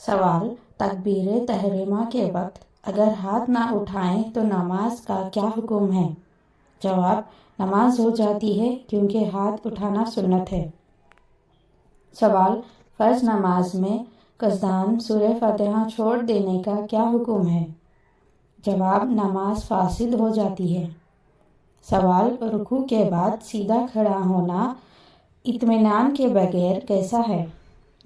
سوال: تکبیر تحریمہ کے وقت اگر ہاتھ نہ اٹھائیں تو نماز کا کیا حکم ہے؟ جواب: نماز ہو جاتی ہے کیونکہ ہاتھ اٹھانا سنت ہے۔ سوال: فرض نماز میں قصداً سورہ فاتحہ چھوڑ دینے کا کیا حکم ہے؟ جواب: نماز فاسد ہو جاتی ہے۔ سوال: رکوع کے بعد سیدھا کھڑا ہونا اطمینان کے بغیر کیسا ہے؟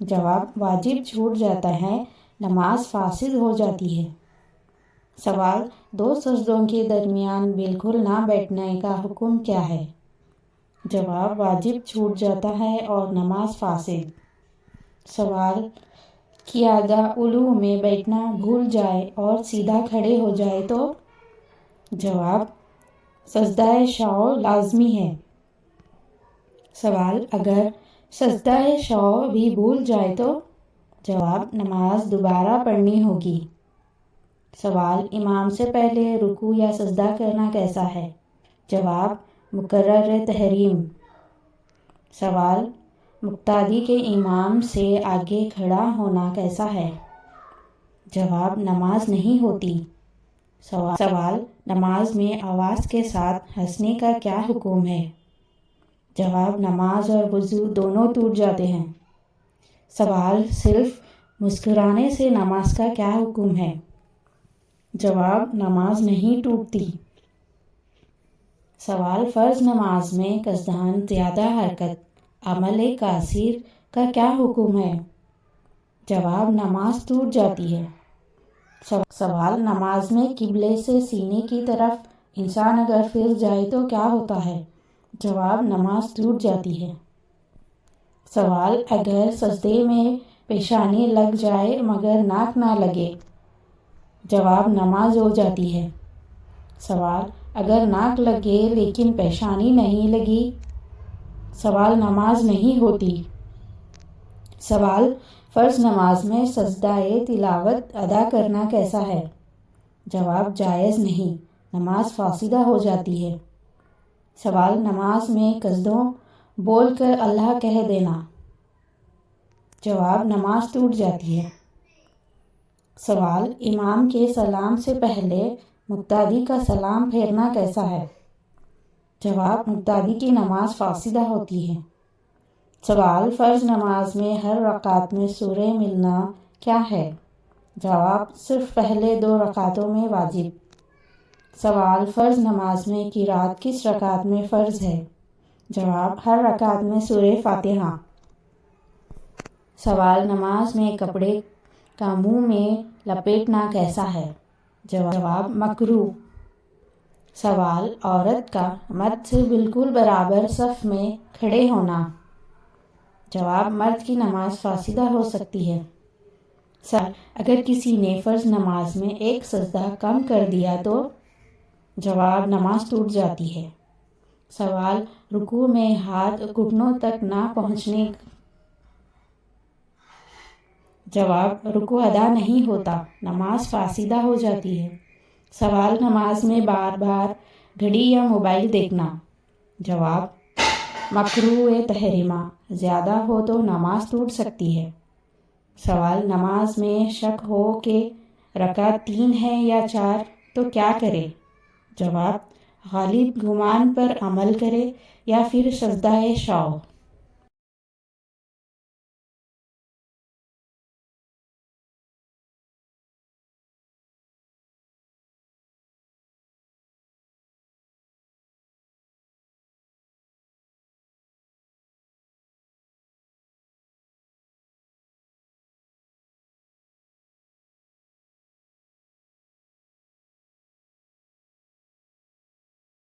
جواب: واجب چھوٹ جاتا ہے، نماز فاسد ہو جاتی ہے۔ سوال: دو سجدوں کے درمیان بالکل نہ بیٹھنے کا حکم کیا ہے؟ جواب: واجب چھوٹ جاتا ہے اور نماز فاسد۔ سوال: قیادہ علو میں بیٹھنا بھول جائے اور سیدھا کھڑے ہو جائے تو؟ جواب: سجدہ شعور لازمی ہے۔ سوال: اگر سجدہ شعور بھی بھول جائے تو؟ جواب: نماز دوبارہ پڑھنی ہوگی۔ سوال: امام سے پہلے رکوع یا سجدہ کرنا کیسا ہے؟ جواب: مقرر تحریم۔ سوال: مقتدی کے امام سے آگے کھڑا ہونا کیسا ہے؟ جواب: نماز نہیں ہوتی۔ سوال: نماز میں آواز کے ساتھ ہنسنے کا کیا حکم ہے؟ جواب: نماز اور وضو دونوں ٹوٹ جاتے ہیں۔ سوال: صرف مسکرانے سے نماز کا کیا حکم ہے؟ جواب: نماز نہیں ٹوٹتی۔ سوال: فرض نماز میں قصداً زیادہ حرکت عمل قاصر کا کیا حکم ہے؟ جواب: نماز ٹوٹ جاتی ہے۔ سوال: نماز میں قبلے سے سینے کی طرف انسان اگر پھر جائے تو کیا ہوتا ہے؟ جواب: نماز ٹوٹ جاتی ہے۔ سوال: اگر سجدے میں پیشانی لگ جائے مگر ناک نہ لگے؟ جواب: نماز ہو جاتی ہے۔ سوال: اگر ناک لگے لیکن پیشانی نہیں لگی؟ سوال: نماز نہیں ہوتی۔ سوال: فرض نماز میں سجدہ تلاوت ادا کرنا کیسا ہے؟ جواب: جائز نہیں، نماز فاسدہ ہو جاتی ہے۔ سوال: نماز میں قصدوں بول کر اللہ کہہ دینا؟ جواب: نماز ٹوٹ جاتی ہے۔ سوال: امام کے سلام سے پہلے مقتدی کا سلام پھیرنا کیسا ہے؟ جواب: مقتدی کی نماز فاسدہ ہوتی ہے۔ سوال: فرض نماز میں ہر رکعت میں سورہ ملنا کیا ہے؟ جواب: صرف پہلے 2 رکعتوں میں واجب۔ سوال: فرض نماز میں قرات کس رکعت میں فرض ہے؟ جواب: ہر رکعت میں سورہ فاتحہ۔ سوال: نماز میں کپڑے کا منہ میں لپیٹنا کیسا ہے؟ جواب: مکروہ۔ سوال: عورت کا مرد سے بالکل برابر صف میں کھڑے ہونا؟ جواب: مرد کی نماز فاسدہ ہو سکتی ہے۔ سوال: اگر کسی نے فرض نماز میں ایک سجدہ کم کر دیا تو؟ جواب: نماز ٹوٹ جاتی ہے۔ سوال: رکوع میں ہاتھ گھٹنوں تک نہ پہنچنے؟ جواب: رکوع ادا نہیں ہوتا، نماز فاسدہ ہو جاتی ہے۔ سوال: نماز میں بار بار گھڑی یا موبائل دیکھنا؟ جواب: مکروہ تحریمہ، زیادہ ہو تو نماز ٹوٹ سکتی ہے۔ سوال: نماز میں شک ہو کہ رکعت 3 ہے یا 4 تو کیا کرے؟ جواب: غالب گمان پر عمل کرے یا پھر سجدہ شعور۔